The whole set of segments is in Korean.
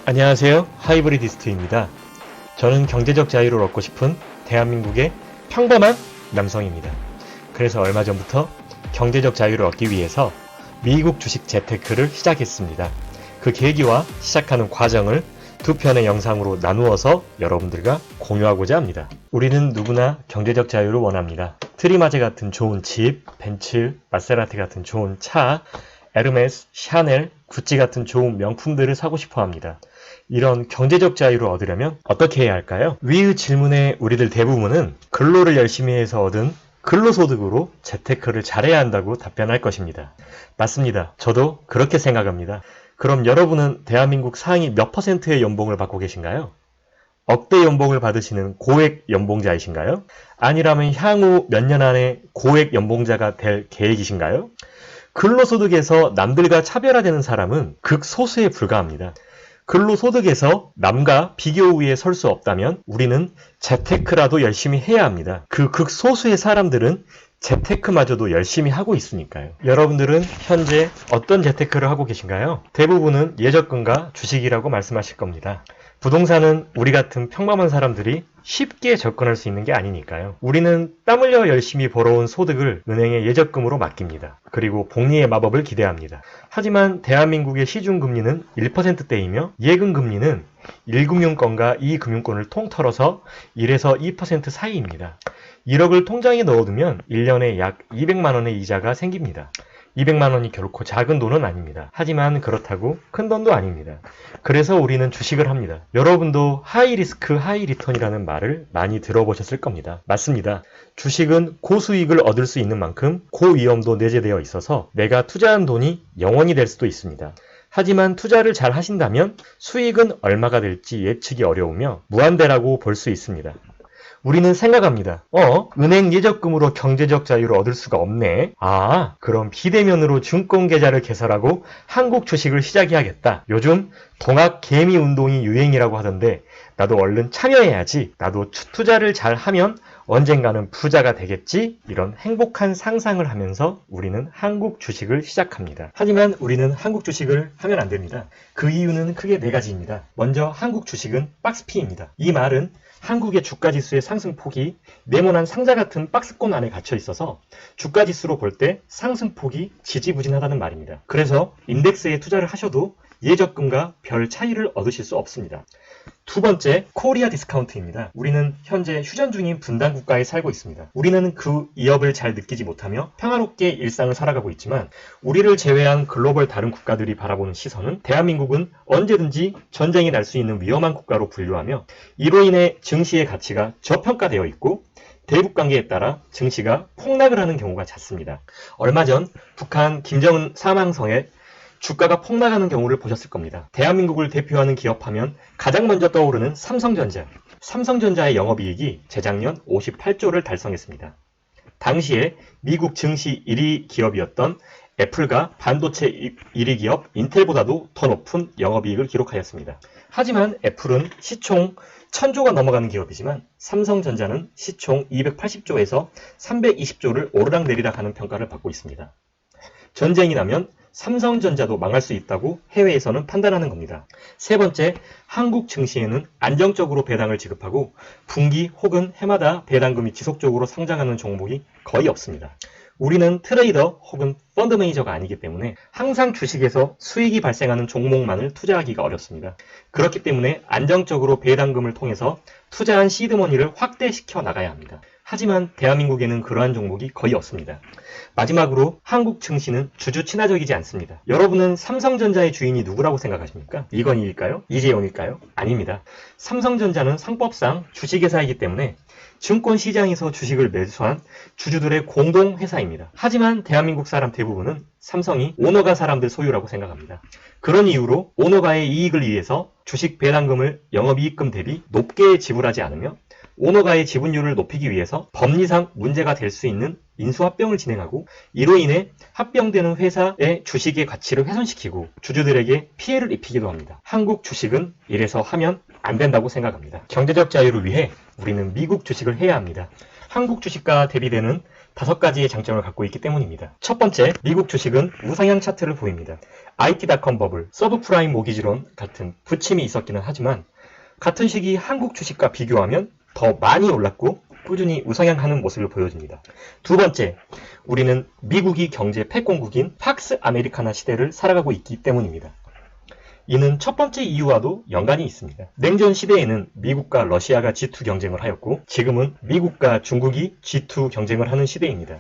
안녕하세요. 하이브리디스트입니다. 저는 경제적 자유를 얻고 싶은 대한민국의 평범한 남성입니다. 그래서 얼마 전부터 경제적 자유를 얻기 위해서 미국 주식 재테크를 시작했습니다. 그 계기와 시작하는 과정을 두 편의 영상으로 나누어서 여러분들과 공유하고자 합니다. 우리는 누구나 경제적 자유를 원합니다. 트리마제 같은 좋은 집, 벤츠, 마세라티 같은 좋은 차, 에르메스, 샤넬, 구찌 같은 좋은 명품들을 사고 싶어 합니다. 이런 경제적 자유를 얻으려면 어떻게 해야 할까요? 위의 질문에 우리들 대부분은 근로를 열심히 해서 얻은 근로소득으로 재테크를 잘해야 한다고 답변할 것입니다. 맞습니다. 저도 그렇게 생각합니다. 그럼 여러분은 대한민국 상위 몇 %의 연봉을 받고 계신가요? 억대 연봉을 받으시는 고액 연봉자이신가요? 아니라면 향후 몇 년 안에 고액 연봉자가 될 계획이신가요? 근로소득에서 남들과 차별화되는 사람은 극소수에 불과합니다. 근로소득에서 남과 비교 우위에 설 수 없다면 우리는 재테크라도 열심히 해야 합니다. 그 극소수의 사람들은 재테크마저도 열심히 하고 있으니까요. 여러분들은 현재 어떤 재테크를 하고 계신가요? 대부분은 예적금과 주식이라고 말씀하실 겁니다. 부동산은 우리 같은 평범한 사람들이 쉽게 접근할 수 있는 게 아니니까요. 우리는 땀 흘려 열심히 벌어온 소득을 은행에 예적금으로 맡깁니다. 그리고 복리의 마법을 기대합니다. 하지만 대한민국의 시중금리는 1%대이며 예금금리는 1금융권과 2금융권을 통틀어서 1에서 2% 사이입니다. 1억을 통장에 넣어두면 1년에 약 200만 원의 이자가 생깁니다. 200만 원이 결코 작은 돈은 아닙니다. 하지만 그렇다고 큰 돈도 아닙니다. 그래서 우리는 주식을 합니다. 여러분도 하이 리스크 하이 리턴이라는 말을 많이 들어보셨을 겁니다. 맞습니다. 주식은 고수익을 얻을 수 있는 만큼 고위험도 내재되어 있어서 내가 투자한 돈이 영원히 될 수도 있습니다. 하지만 투자를 잘 하신다면 수익은 얼마가 될지 예측이 어려우며 무한대라고 볼 수 있습니다. 우리는 생각합니다. 은행 예적금으로 경제적 자유를 얻을 수가 없네. 그럼 비대면으로 증권 계좌를 개설하고 한국 주식을 시작해야겠다. 요즘 동학 개미 운동이 유행이라고 하던데 나도 얼른 참여해야지. 나도 투자를 잘 하면 언젠가는 부자가 되겠지. 이런 행복한 상상을 하면서 우리는 한국 주식을 시작합니다. 하지만 우리는 한국 주식을 하면 안 됩니다. 그 이유는 크게 네 가지입니다. 먼저 한국 주식은 박스피입니다. 이 말은 한국의 주가지수의 상승폭이 네모난 상자 같은 박스권 안에 갇혀 있어서 주가지수로 볼 때 상승폭이 지지부진하다는 말입니다. 그래서 인덱스에 투자를 하셔도 예적금과 별 차이를 얻으실 수 없습니다. 두 번째, 코리아 디스카운트입니다. 우리는 현재 휴전 중인 분단 국가에 살고 있습니다. 우리는 그 위협을 잘 느끼지 못하며 평화롭게 일상을 살아가고 있지만 우리를 제외한 글로벌 다른 국가들이 바라보는 시선은 대한민국은 언제든지 전쟁이 날 수 있는 위험한 국가로 분류하며 이로 인해 증시의 가치가 저평가되어 있고 대북 관계에 따라 증시가 폭락을 하는 경우가 잦습니다. 얼마 전 북한 김정은 사망성에 주가가 폭락하는 경우를 보셨을 겁니다. 대한민국을 대표하는 기업하면 가장 먼저 떠오르는 삼성전자. 삼성전자의 영업이익이 재작년 58조를 달성했습니다. 당시에 미국 증시 1위 기업이었던 애플과 반도체 1위 기업 인텔보다도 더 높은 영업이익을 기록하였습니다. 하지만 애플은 시총 1000조가 넘어가는 기업이지만 삼성전자는 시총 280조에서 320조를 오르락내리락 하는 평가를 받고 있습니다. 전쟁이 나면 삼성전자도 망할 수 있다고 해외에서는 판단하는 겁니다. 세 번째, 한국 증시에는 안정적으로 배당을 지급하고 분기 혹은 해마다 배당금이 지속적으로 상장하는 종목이 거의 없습니다. 우리는 트레이더 혹은 펀드 매니저가 아니기 때문에 항상 주식에서 수익이 발생하는 종목만을 투자하기가 어렵습니다. 그렇기 때문에 안정적으로 배당금을 통해서 투자한 시드머니를 확대시켜 나가야 합니다. 하지만 대한민국에는 그러한 종목이 거의 없습니다. 마지막으로 한국 증시는 주주 친화적이지 않습니다. 여러분은 삼성전자의 주인이 누구라고 생각하십니까? 이건희일까요? 이재용일까요? 아닙니다. 삼성전자는 상법상 주식회사이기 때문에 증권시장에서 주식을 매수한 주주들의 공동회사입니다. 하지만 대한민국 사람 대부분은 삼성이 오너가 사람들 소유라고 생각합니다. 그런 이유로 오너가의 이익을 위해서 주식 배당금을 영업이익금 대비 높게 지불하지 않으며 오너가의 지분율을 높이기 위해서 법리상 문제가 될 수 있는 인수합병을 진행하고 이로 인해 합병되는 회사의 주식의 가치를 훼손시키고 주주들에게 피해를 입히기도 합니다. 한국 주식은 이래서 하면 안 된다고 생각합니다. 경제적 자유를 위해 우리는 미국 주식을 해야 합니다. 한국 주식과 대비되는 5가지의 장점을 갖고 있기 때문입니다. 첫 번째, 미국 주식은 우상향 차트를 보입니다. IT.com 버블, 서브프라임 모기지론 같은 부침이 있었기는 하지만 같은 시기 한국 주식과 비교하면 더 많이 올랐고 꾸준히 우상향하는 모습을 보여줍니다. 두 번째, 우리는 미국이 경제 패권국인 팍스 아메리카나 시대를 살아가고 있기 때문입니다. 이는 첫 번째 이유와도 연관이 있습니다. 냉전 시대에는 미국과 러시아가 G2 경쟁을 하였고 지금은 미국과 중국이 G2 경쟁을 하는 시대입니다.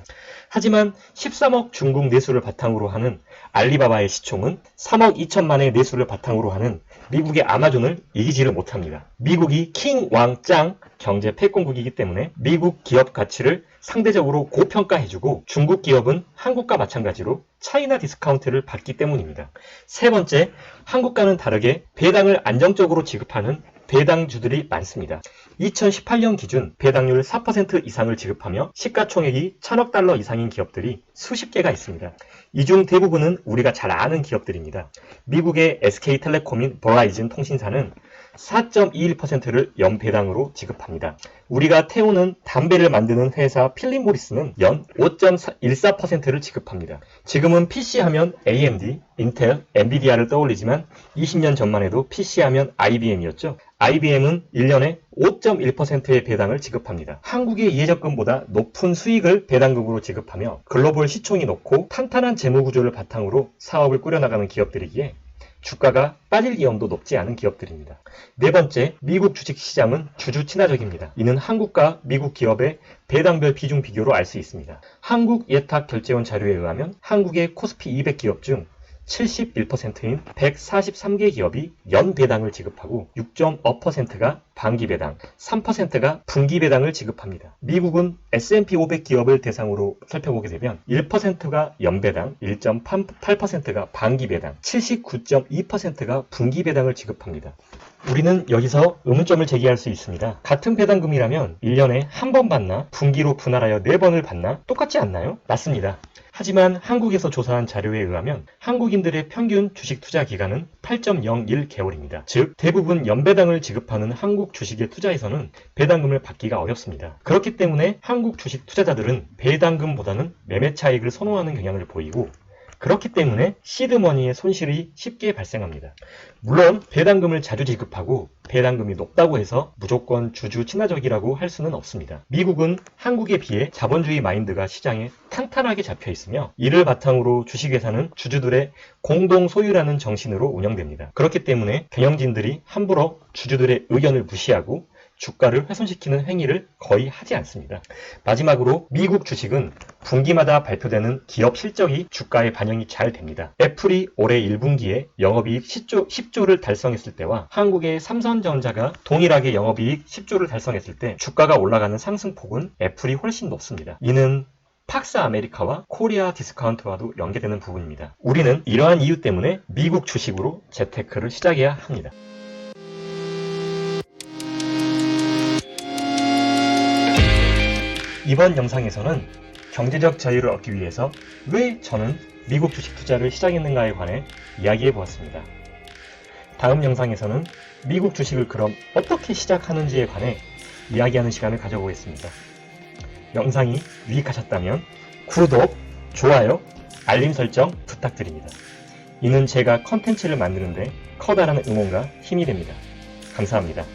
하지만 13억 중국 내수를 바탕으로 하는 알리바바의 시총은 3억 2천만의 내수를 바탕으로 하는 미국의 아마존을 이기지를 못합니다. 미국이 킹, 왕, 짱 경제 패권국이기 때문에 미국 기업 가치를 상대적으로 고평가해주고 중국 기업은 한국과 마찬가지로 차이나 디스카운트를 받기 때문입니다. 세 번째, 한국과는 다르게 배당을 안정적으로 지급하는 배당주들이 많습니다. 2018년 기준 배당률 4% 이상을 지급하며 시가총액이 1000억 달러 이상인 기업들이 수십 개가 있습니다. 이 중 대부분은 우리가 잘 아는 기업들입니다. 미국의 SK텔레콤인 버라이즌 통신사는 4.21%를 연배당으로 지급합니다. 우리가 태우는 담배를 만드는 회사 필립 모리스는 연 5.14%를 지급합니다. 지금은 PC하면 AMD, 인텔, 엔비디아를 떠올리지만 20년 전만 해도 PC하면 IBM이었죠. IBM은 1년에 5.1%의 배당을 지급합니다. 한국의 예적금보다 높은 수익을 배당금으로 지급하며 글로벌 시총이 높고 탄탄한 재무구조를 바탕으로 사업을 꾸려나가는 기업들이기에 주가가 빠질 위험도 높지 않은 기업들입니다. 네 번째, 미국 주식시장은 주주 친화적입니다. 이는 한국과 미국 기업의 배당별 비중 비교로 알 수 있습니다. 한국예탁결제원 자료에 의하면 한국의 코스피 200 기업 중 71%인 143개 기업이 연배당을 지급하고 6.5%가 반기배당, 3%가 분기배당을 지급합니다. 미국은 S&P 500 기업을 대상으로 살펴보게 되면 1%가 연배당, 1.8%가 반기배당, 79.2%가 분기배당을 지급합니다. 우리는 여기서 의문점을 제기할 수 있습니다. 같은 배당금이라면 1년에 한 번 받나? 분기로 분할하여 4번을 받나? 똑같지 않나요? 맞습니다. 하지만 한국에서 조사한 자료에 의하면 한국인들의 평균 주식 투자 기간은 8.01개월입니다. 즉 대부분 연배당을 지급하는 한국 주식의 투자에서는 배당금을 받기가 어렵습니다. 그렇기 때문에 한국 주식 투자자들은 배당금보다는 매매 차익을 선호하는 경향을 보이고 그렇기 때문에 시드머니의 손실이 쉽게 발생합니다. 물론 배당금을 자주 지급하고 배당금이 높다고 해서 무조건 주주 친화적이라고 할 수는 없습니다. 미국은 한국에 비해 자본주의 마인드가 시장에 탄탄하게 잡혀 있으며 이를 바탕으로 주식회사는 주주들의 공동 소유라는 정신으로 운영됩니다. 그렇기 때문에 경영진들이 함부로 주주들의 의견을 무시하고 주가를 훼손시키는 행위를 거의 하지 않습니다. 마지막으로 미국 주식은 분기마다 발표되는 기업 실적이 주가에 반영이 잘 됩니다. 애플이 올해 1분기에 영업이익 10조를 달성했을 때와 한국의 삼성전자가 동일하게 영업이익 10조를 달성했을 때 주가가 올라가는 상승폭은 애플이 훨씬 높습니다. 이는 팍스 아메리카와 코리아 디스카운트와도 연계되는 부분입니다. 우리는 이러한 이유 때문에 미국 주식으로 재테크를 시작해야 합니다. 이번 영상에서는 경제적 자유를 얻기 위해서 왜 저는 미국 주식 투자를 시작했는가에 관해 이야기해 보았습니다. 다음 영상에서는 미국 주식을 그럼 어떻게 시작하는지에 관해 이야기하는 시간을 가져보겠습니다. 영상이 유익하셨다면 구독, 좋아요, 알림 설정 부탁드립니다. 이는 제가 컨텐츠를 만드는데 커다란 응원과 힘이 됩니다. 감사합니다.